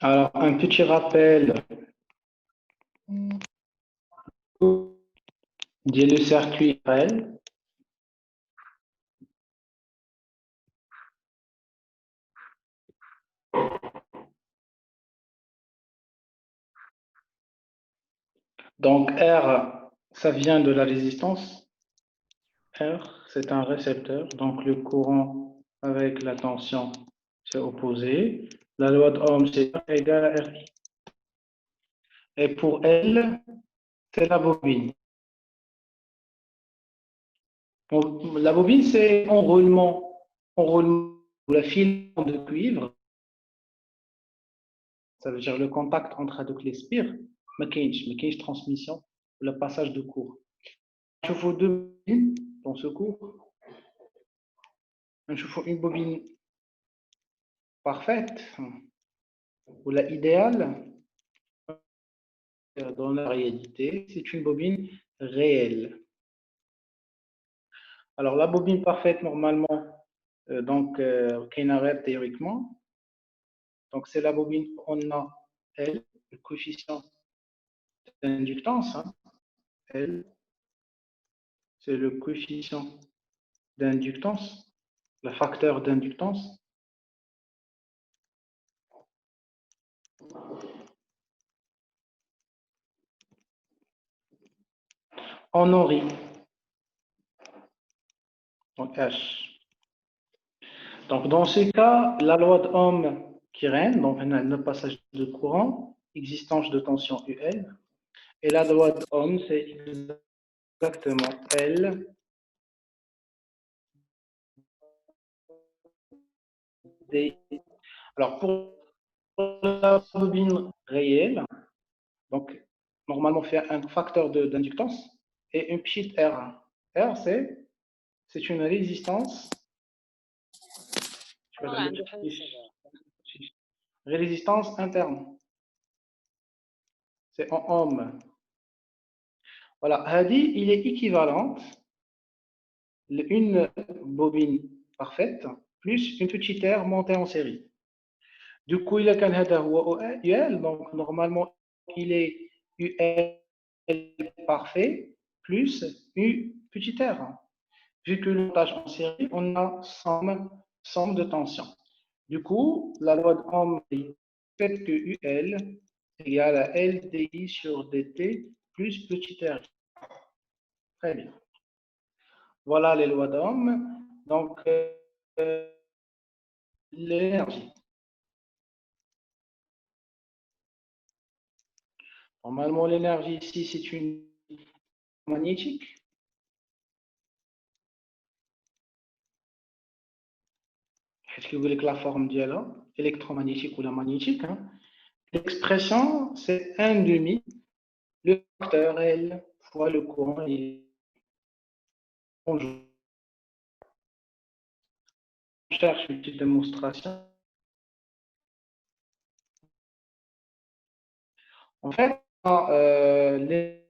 Alors, un petit rappel le circuit RL. Donc, R, ça vient de la résistance. R, c'est un récepteur. Donc, le courant avec la tension, c'est opposé. La loi d'Ohm, c'est R égale à RI. Et pour L, c'est la bobine. La bobine, c'est enroulement ou la file de cuivre. Ça veut dire le contact entre les spires. ما كاينش transmission, le passage de courant. Je faut deux bobines dans ce cours. Je faut une bobine parfaite ou la idéale dans la réalité, c'est une bobine réelle. Alors la bobine parfaite normalement, qu'on arrête théoriquement. Donc c'est la bobine où on a L, le coefficient d'inductance. L, c'est le coefficient d'inductance, le facteur d'inductance. En ORI, donc H. Donc dans ce cas, la loi d'Ohm qui règne, donc on a le passage de courant, existence de tension UL, et la loi d'Ohm, c'est exactement L D. Alors pour la bobine réelle, donc normalement on fait un facteur d'inductance et une petite R. R, c'est une résistance. Résistance interne. C'est en ohm. Voilà, Hadi, il est équivalente une bobine parfaite plus une petite R montée en série. Du coup, il a qu'un header UL, donc normalement, il est UL parfait plus une petite R. Vu que le montage en série, on a somme de tension. Du coup, la loi d'Ohm fait que UL égale à LDI sur DT plus petit r. Très bien. Voilà les lois d'Ohm. Donc, l'énergie. Normalement, l'énergie ici, c'est une magnétique. Est-ce que vous voulez que la forme dialogue électromagnétique ou la magnétique? L'expression, c'est 1/2 le facteur L fois le courant et on cherche une petite démonstration. En fait, les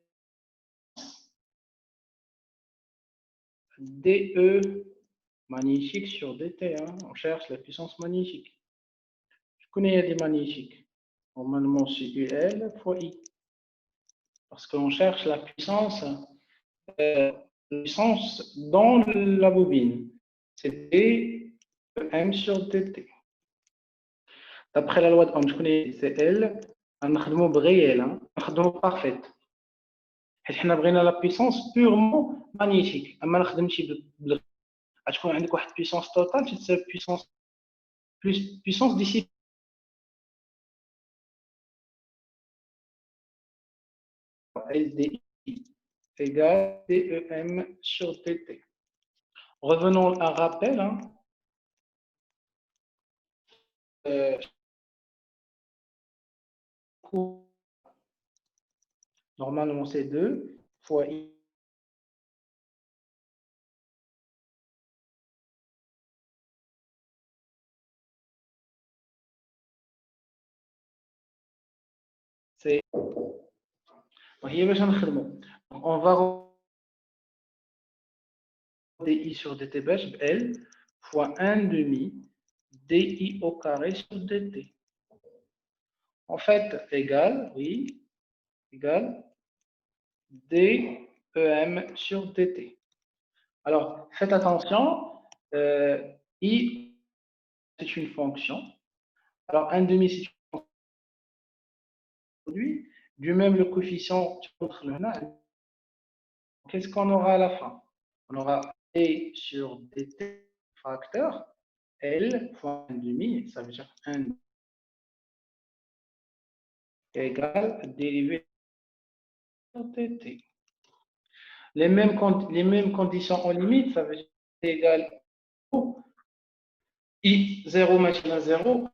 DE magnétique sur DT, on cherche la puissance magnétique. Je connais des magnétiques. Normalement, c'est UL fois I. Parce qu'on cherche la puissance dans la bobine. C'est DM sur DT. D'après la loi de Ohm, je connais, c'est L, on a réel, on a parfaite. حنا بغينا la puissance purement magnétique. اما نخدمش غتكون عندك واحد puissance totale تساوي puissance d'ici LDI égale DEM sur DT. Revenons à un rappel. Normalement, c'est 2 fois I. C'est. On va DI sur DT L fois 1/2 DI au carré sur DT. en fait, égale, oui, égale DEM sur DT. Alors, faites attention, I, c'est une fonction. Alors, 1 demi, c'est un produit. Du même, le coefficient, qu'est-ce qu'on aura à la fin? On aura D sur DT facteur L fois 1 demi, ça veut dire 1 égale dérivée sur DT. Les mêmes conditions en limite, ça veut dire égale I 0 machin à 0,